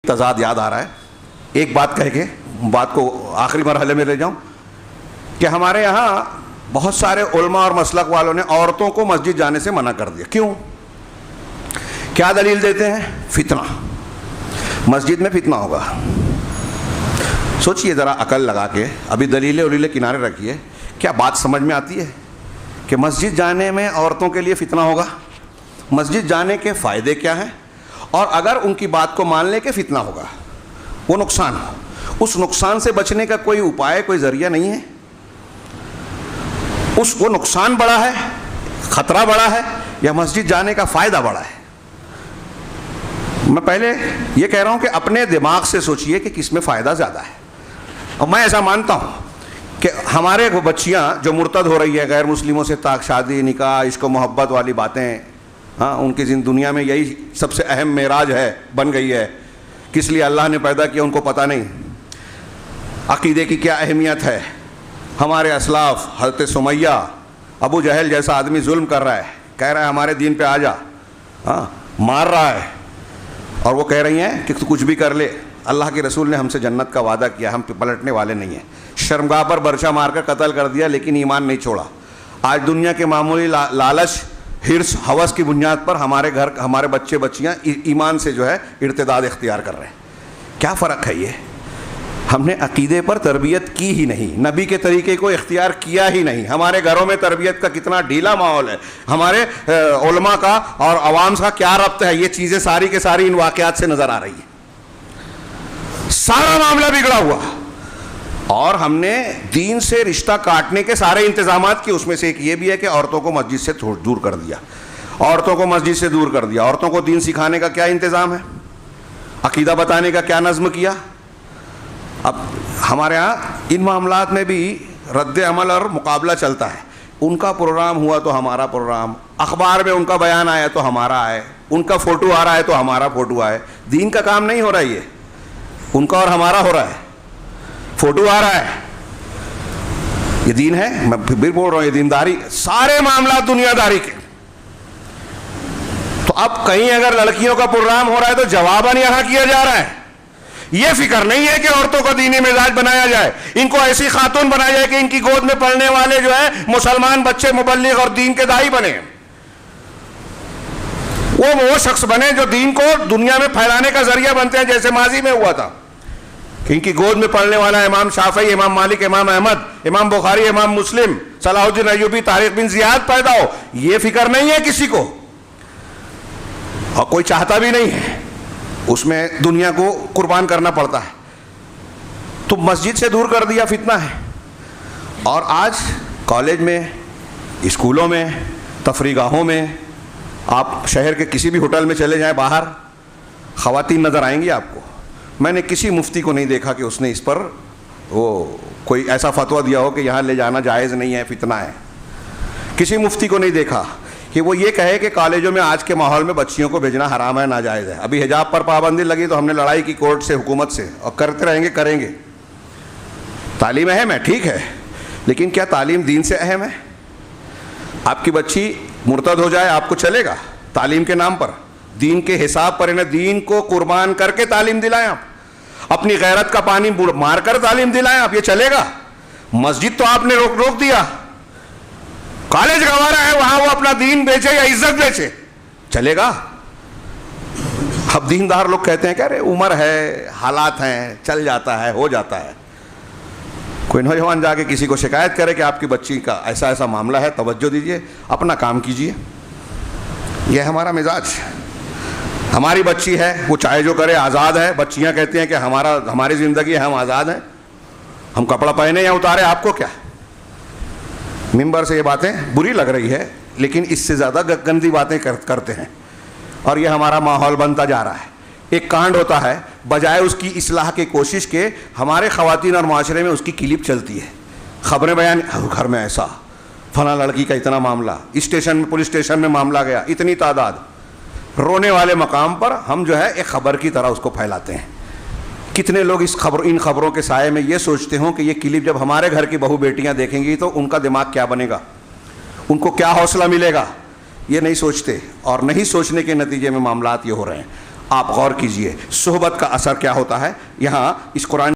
تضاد یاد آ رہا ہے. ایک بات کہہ کے بات کو آخری مرحلے میں لے جاؤں کہ ہمارے یہاں بہت سارے علماء اور مسلک والوں نے عورتوں کو مسجد جانے سے منع کر دیا. کیوں؟ کیا دلیل دیتے ہیں؟ فتنہ، مسجد میں فتنہ ہوگا. سوچئے ذرا عقل لگا کے، ابھی دلیلیں کنارے رکھیے. کیا بات سمجھ میں آتی ہے کہ مسجد جانے میں عورتوں کے لیے فتنہ ہوگا؟ مسجد جانے کے فائدے کیا ہیں؟ اور اگر ان کی بات کو مان لے کہ فتنہ ہوگا، وہ نقصان ہو، اس نقصان سے بچنے کا کوئی اپائے، کوئی ذریعہ نہیں ہے؟ وہ نقصان بڑا ہے، خطرہ بڑا ہے، یا مسجد جانے کا فائدہ بڑا ہے؟ میں پہلے یہ کہہ رہا ہوں کہ اپنے دماغ سے سوچئے کہ کس میں فائدہ زیادہ ہے. اور میں ایسا مانتا ہوں کہ ہمارے بچیاں جو مرتد ہو رہی ہے، غیر مسلموں سے طاق شادی، نکاح، عشق و محبت والی باتیں، ہاں ان کی دنیا میں یہی سب سے اہم معراج ہے، بن گئی ہے. کس لیے اللہ نے پیدا کیا ان کو پتہ نہیں. عقیدے کی کیا اہمیت ہے. ہمارے اسلاف حضرت سمیہ، ابو جہل جیسا آدمی ظلم کر رہا ہے، کہہ رہا ہے ہمارے دین پہ آ جا، ہاں مار رہا ہے، اور وہ کہہ رہی ہیں کہ تو کچھ بھی کر لے، اللہ کے رسول نے ہم سے جنت کا وعدہ کیا، ہم پلٹنے والے نہیں ہیں. شرمگاہ پر برچہ مار کر قتل کر دیا، لیکن ایمان نہیں چھوڑا. آج دنیا کے معمولی لالچ، حرص، ہوس کی بنیاد پر ہمارے گھر، ہمارے بچے بچیاں ایمان سے جو ہے ارتداد اختیار کر رہے ہیں. کیا فرق ہے یہ؟ ہم نے عقیدے پر تربیت کی ہی نہیں، نبی کے طریقے کو اختیار کیا ہی نہیں. ہمارے گھروں میں تربیت کا کتنا ڈھیلا ماحول ہے، ہمارے علماء کا اور عوام کا کیا ربط ہے. یہ چیزیں ساری کے ساری ان واقعات سے نظر آ رہی ہیں. سارا معاملہ بگڑا ہوا، اور ہم نے دین سے رشتہ کاٹنے کے سارے انتظامات کیے. اس میں سے ایک یہ بھی ہے کہ عورتوں کو مسجد سے دور کر دیا، عورتوں کو مسجد سے دور کر دیا. عورتوں کو دین سکھانے کا کیا انتظام ہے؟ عقیدہ بتانے کا کیا نظم کیا؟ اب ہمارے ہاں ان معاملات میں بھی رد عمل اور مقابلہ چلتا ہے. ان کا پروگرام ہوا تو ہمارا پروگرام، اخبار میں ان کا بیان آیا تو ہمارا آئے، ان کا فوٹو آ رہا ہے تو ہمارا فوٹو آئے. دین کا کام نہیں ہو رہا، یہ ان کا اور ہمارا ہو رہا ہے. فوٹو آ رہا ہے، یہ دین ہے؟ میں پھر بول رہا ہوں یہ دینداری. سارے معاملات دنیا داری کے. تو اب کہیں اگر لڑکیوں کا پروگرام ہو رہا ہے تو جواباً یہاں کیا جا رہا ہے. یہ فکر نہیں ہے کہ عورتوں کو دینی مزاج بنایا جائے، ان کو ایسی خاتون بنایا جائے کہ ان کی گود میں پڑھنے والے جو ہے مسلمان بچے مبلغ اور دین کے داعی بنے، وہ شخص بنے جو دین کو دنیا میں پھیلانے کا ذریعہ بنتے ہیں، جیسے ماضی میں ہوا تھا کہ ان کی گود میں پڑھنے والا امام شافعی، امام مالک، امام احمد، امام بخاری، امام مسلم، صلاح الدین ایوبی، طارق بن زیاد پیدا ہو. یہ فکر نہیں ہے کسی کو، اور کوئی چاہتا بھی نہیں ہے. اس میں دنیا کو قربان کرنا پڑتا ہے. تو مسجد سے دور کر دیا، فتنہ ہے. اور آج کالج میں، اسکولوں میں، تفریح گاہوں میں، آپ شہر کے کسی بھی ہوٹل میں چلے جائیں، باہر خواتین نظر آئیں گی آپ کو. میں نے کسی مفتی کو نہیں دیکھا کہ اس نے اس پر وہ کوئی ایسا فتویٰ دیا ہو کہ یہاں لے جانا جائز نہیں ہے، فتنہ ہے. کسی مفتی کو نہیں دیکھا کہ وہ یہ کہے کہ کالجوں میں آج کے ماحول میں بچیوں کو بھیجنا حرام ہے، ناجائز ہے. ابھی حجاب پر پابندی لگی تو ہم نے لڑائی کی کورٹ سے، حکومت سے، اور کرتے رہیں گے، کریں گے. تعلیم اہم ہے، ٹھیک ہے، لیکن کیا تعلیم دین سے اہم ہے؟ آپ کی بچی مرتد ہو جائے، آپ کو چلے گا تعلیم کے نام پر؟ دین کے حساب پر انہیں دین کو قربان کر کے تعلیم دلائیں آپ، اپنی غیرت کا پانی مار کر تعلیم دلائیں آپ، یہ چلے گا؟ مسجد تو آپ نے روک دیا. کالج گوارا ہے، وہاں وہ اپنا دین بیچے یا عزت بیچے، چلے گا؟ اب دیندار لوگ کہتے ہیں کہ ارے عمر ہے، حالات ہیں، چل جاتا ہے، ہو جاتا ہے. کوئی نوجوان جا کے کسی کو شکایت کرے کہ آپ کی بچی کا ایسا ایسا معاملہ ہے، توجہ دیجئے، اپنا کام کیجئے. یہ ہمارا مزاج. ہماری بچی ہے، وہ چاہے جو کرے، آزاد ہے. بچیاں کہتی ہیں کہ ہماری زندگی ہے، ہم آزاد ہیں، ہم کپڑا پہنے یا اتارے، آپ کو کیا؟ ممبر سے یہ باتیں بری لگ رہی ہے، لیکن اس سے زیادہ گندی باتیں کرتے ہیں، اور یہ ہمارا ماحول بنتا جا رہا ہے. ایک کانڈ ہوتا ہے، بجائے اس کی اصلاح کی کوشش کے ہمارے خواتین اور معاشرے میں اس کی کلپ چلتی ہے. خبریں بیان، گھر میں ایسا، فلاں لڑکی کا اتنا معاملہ، اسٹیشن میں، پولیس اسٹیشن میں معاملہ گیا، اتنی تعداد. رونے والے مقام پر ہم جو ہے ایک خبر کی طرح اس کو پھیلاتے ہیں. کتنے لوگ ان خبروں کے سائے میں یہ سوچتے ہوں کہ یہ کلپ جب ہمارے گھر کی بہو بیٹیاں دیکھیں گی تو ان کا دماغ کیا بنے گا، ان کو کیا حوصلہ ملے گا. یہ نہیں سوچتے، اور نہیں سوچنے کے نتیجے میں معاملات یہ ہو رہے ہیں. آپ غور کیجئے صحبت کا اثر کیا ہوتا ہے. یہاں اس قرآن